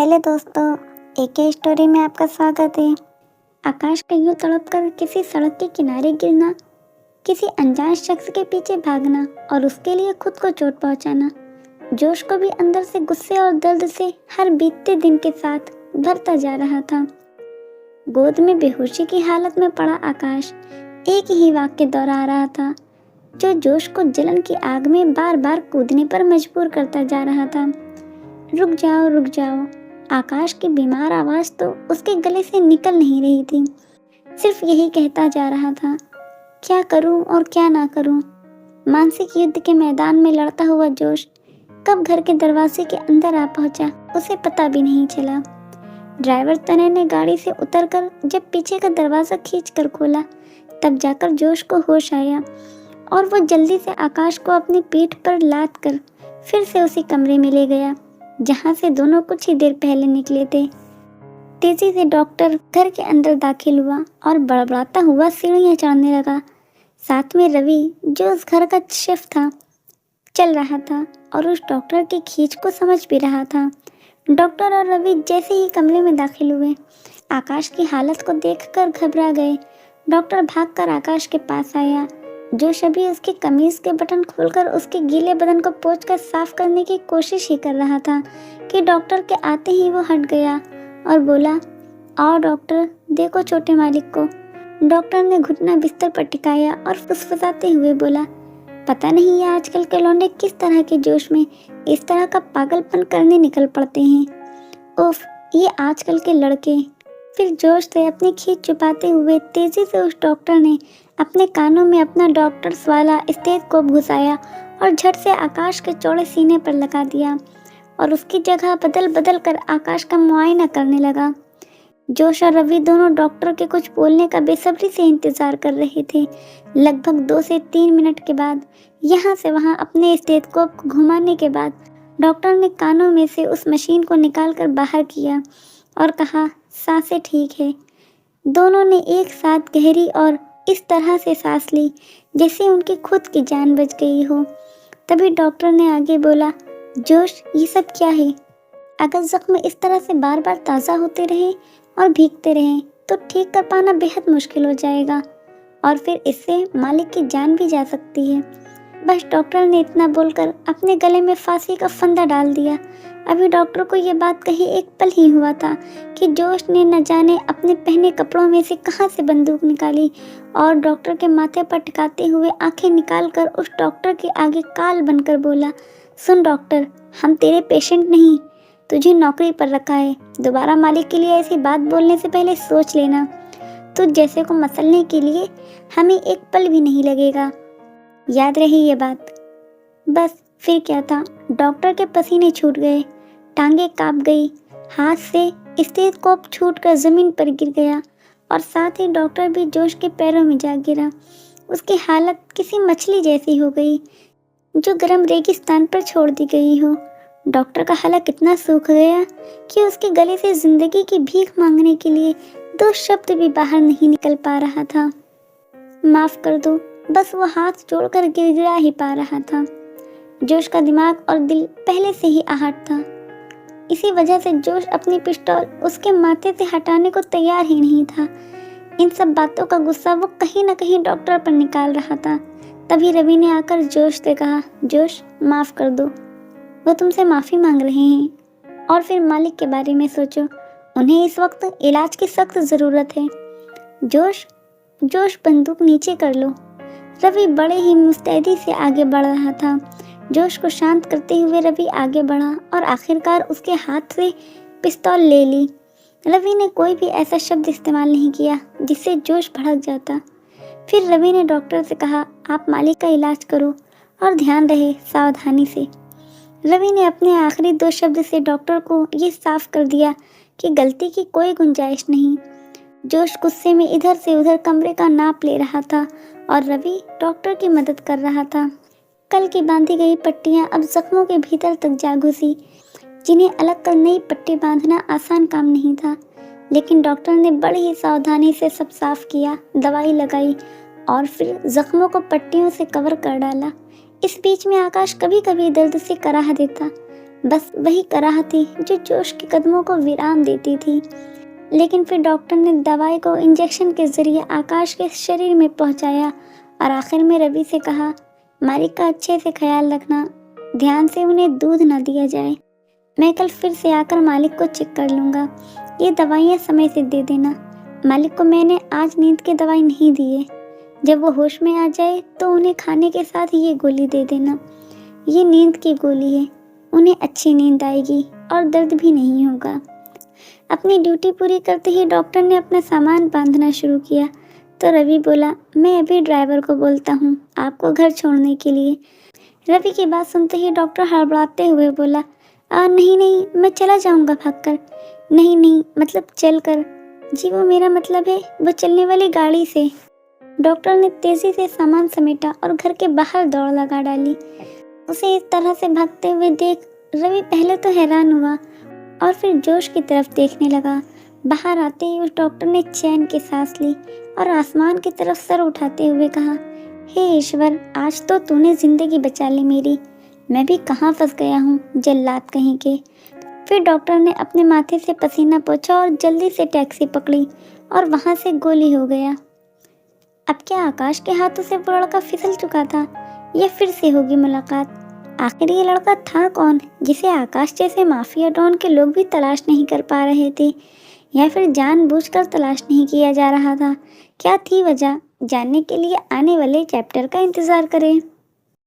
Hello दोस्तों, एक ही story में आपका स्वागत है। आकाश का यूं तड़प कर किसी सड़क के किनारे गिरना, किसी अनजान शख्स के पीछे भागना और उसके लिए खुद को चोट पहुंचाना, जोश को भी अंदर से गुस्से और दर्द से हर बीतते दिन के साथ भरता जा रहा था। गोद में बेहोशी की हालत में पड़ा आकाश एक ही वाक्य दोहरा रहा था, जो जोश को जलन की आग में बार बार कूदने पर मजबूर करता जा रहा था। रुक जाओ, रुक जाओ। आकाश की बीमार आवाज तो उसके गले से निकल नहीं रही थी, सिर्फ यही कहता जा रहा था, क्या करूं और क्या ना करूं। मानसिक युद्ध के मैदान में लड़ता हुआ जोश कब घर के दरवाजे के अंदर आ पहुंचा, उसे पता भी नहीं चला। ड्राइवर तने ने गाड़ी से उतरकर जब पीछे का दरवाजा खींचकर खोला, तब जाकर जोश को होश आया और वो जल्दी से आकाश को अपनी पीठ पर लाद कर फिर से उसी कमरे में ले गया जहां से दोनों कुछ ही देर पहले निकले थे। तेजी से डॉक्टर घर के अंदर दाखिल हुआ और बड़बड़ाता हुआ सीढ़ियां चढ़ने लगा। साथ में रवि, जो उस घर का शेफ था, चल रहा था और उस डॉक्टर की खींच को समझ भी रहा था। डॉक्टर और रवि जैसे ही कमरे में दाखिल हुए, आकाश की हालत को देखकर घबरा गए। डॉक्टर भागकर आकाश के पास आया, जो अभी उसकी कमीज के बटन खोलकर उसके गीले बदन को पोंछकर साफ करने की कोशिश ही कर रहा था कि डॉक्टर के आते ही वो हट गया और बोला, आओ डॉक्टर, देखो छोटे मालिक को। डॉक्टर ने घुटना बिस्तर पर टिकाया और फुसफुसाते हुए बोला, पता नहीं ये आजकल के लौंडे किस तरह के जोश में इस तरह का पागलपन करने निकल पड़ते हैं। उफ, ये आजकल के लड़के। फिर जोश से अपनी खींच छुपाते हुए तेजी से उस डॉक्टर ने अपने कानों में अपना डॉक्टर्स वाला स्टेथोस्कोप घुसाया और झट से आकाश के चौड़े सीने पर लगा दिया और उसकी जगह बदल बदल कर आकाश का मुआयना करने लगा। जोश और रवि दोनों डॉक्टर के कुछ बोलने का बेसब्री से इंतजार कर रहे थे। लगभग 2 से 3 मिनट के बाद यहाँ से वहाँ अपने स्टेथोस्कोप को घुमाने के बाद डॉक्टर ने कानों में से उस मशीन को निकाल कर बाहर किया और कहा, सांसें ठीक है। दोनों ने एक साथ गहरी और इस तरह से सांस ली जैसे उनकी खुद की जान बच गई हो। तभी डॉक्टर ने आगे बोला, जोश, ये सब क्या है? अगर जख्म इस तरह से बार बार ताज़ा होते रहे और भीगते रहे तो ठीक कर पाना बेहद मुश्किल हो जाएगा और फिर इससे मालिक की जान भी जा सकती है। बस डॉक्टर ने इतना बोलकर अपने गले में फांसी का फंदा डाल दिया। अभी डॉक्टर को ये बात कही एक पल ही हुआ था कि जोश ने न जाने अपने पहने कपड़ों में से कहां से बंदूक निकाली और डॉक्टर के माथे पर टिकाते हुए आंखें निकालकर उस डॉक्टर के आगे काल बनकर बोला, सुन डॉक्टर, हम तेरे पेशेंट नहीं, तुझे नौकरी पर रखा है। दोबारा मालिक के लिए ऐसी बात बोलने से पहले सोच लेना। तुझ जैसे को मसलने के लिए हमें एक पल भी नहीं लगेगा, याद रही ये बात। बस फिर क्या था, डॉक्टर के पसीने छूट गए, टांगे कांप गई, हाथ से स्टेथोस्कोप छूटकर जमीन पर गिर गया और साथ ही डॉक्टर भी जोश के पैरों में जा गिरा। उसकी हालत किसी मछली जैसी हो गई जो गर्म रेगिस्तान पर छोड़ दी गई हो। डॉक्टर का हलक इतना सूख गया कि उसके गले से जिंदगी की भीख मांगने के लिए 2 शब्द भी बाहर नहीं निकल पा रहा था। माफ कर दो, बस वो हाथ जोड़कर गिड़गिड़ा ही पा रहा था। जोश का दिमाग और दिल पहले से ही आहट था। इसी वजह से जोश अपनी पिस्तौल उसके माथे से हटाने को तैयार ही नहीं था। इन सब बातों का गुस्सा वो कहीं न कहीं डॉक्टर पर निकाल रहा था। तभी रवि ने आकर जोश से कहा, जोश, माफ कर दो, वो तुमसे माफी मांग रहे हैं और फिर मालिक के बारे में सोचो, उन्हें इस वक्त इलाज की सख्त जरूरत है। जोश, बंदूक नीचे कर लो। रवि बड़े ही मुस्तैदी से आगे बढ़ रहा था। जोश को शांत करते हुए रवि आगे बढ़ा और आखिरकार उसके हाथ से पिस्तौल ले ली। रवि ने कोई भी ऐसा शब्द इस्तेमाल नहीं किया जिससे जोश भड़क जाता। फिर रवि ने डॉक्टर से कहा, आप मालिक का इलाज करो और ध्यान रहे, सावधानी से। रवि ने अपने आखिरी 2 शब्द से डॉक्टर को ये साफ कर दिया कि गलती की कोई गुंजाइश नहीं। जोश गुस्से में इधर से उधर कमरे का नाप ले रहा था और रवि डॉक्टर की मदद कर रहा था। कल की बांधी गई पट्टियां अब जख्मों के भीतर तक जा घुसी, जिन्हें अलग कर नई पट्टी बांधना आसान काम नहीं था। लेकिन डॉक्टर ने बड़ी ही सावधानी से सब साफ किया, दवाई लगाई और फिर जख्मों को पट्टियों से कवर कर डाला। इस बीच में आकाश कभी कभी दर्द से कराह देता, बस वही कराह थी जो जोश के कदमों को विराम देती थी। लेकिन फिर डॉक्टर ने दवाई को इंजेक्शन के जरिए आकाश के शरीर में पहुंचाया और आखिर में रवि से कहा, मालिक का अच्छे से ख्याल रखना, ध्यान से उन्हें दूध न दिया जाए। मैं कल फिर से आकर मालिक को चेक कर लूँगा। ये दवाइयाँ समय से दे देना। मालिक को मैंने आज नींद की दवाई नहीं दी है। जब वो होश में आ जाए तो उन्हें खाने के साथ ये गोली दे देना। ये नींद की गोली है, उन्हें अच्छी नींद आएगी और दर्द भी नहीं होगा। अपनी ड्यूटी पूरी करते ही डॉक्टर ने अपना सामान बांधना शुरू किया तो रवि बोला, मैं अभी ड्राइवर को बोलता हूँ आपको घर छोड़ने के लिए। रवि की बात सुनते ही डॉक्टर हड़बड़ाते हुए बोला, नहीं नहीं, मैं चला जाऊँगा भागकर। नहीं नहीं, मतलब चलकर। जी वो मेरा मतलब है वो चलने वाली गाड़ी से। डॉक्टर ने तेजी से सामान समेटा और घर के बाहर दौड़ लगा डाली। उसे इस तरह से भागते हुए देख रवि पहले तो हैरान हुआ और फिर जोश की तरफ देखने लगा। बाहर आते ही उस डॉक्टर ने चैन की सांस ली और आसमान की तरफ सर उठाते हुए कहा, हे ईश्वर, आज तो तूने जिंदगी बचा ली मेरी। मैं भी कहाँ फंस गया हूँ, जल्लाद कहीं के। फिर डॉक्टर ने अपने माथे से पसीना पोंछा और जल्दी से टैक्सी पकड़ी और वहाँ से गोली हो गया। अब क्या आकाश के हाथों से वो लड़का फिसल चुका था या फिर से होगी मुलाकात? आखिर ये लड़का था कौन जिसे आकाश जैसे माफिया डॉन के लोग भी तलाश नहीं कर पा रहे थे, या फिर जानबूझकर तलाश नहीं किया जा रहा था? क्या थी वजह? जानने के लिए आने वाले चैप्टर का इंतजार करें।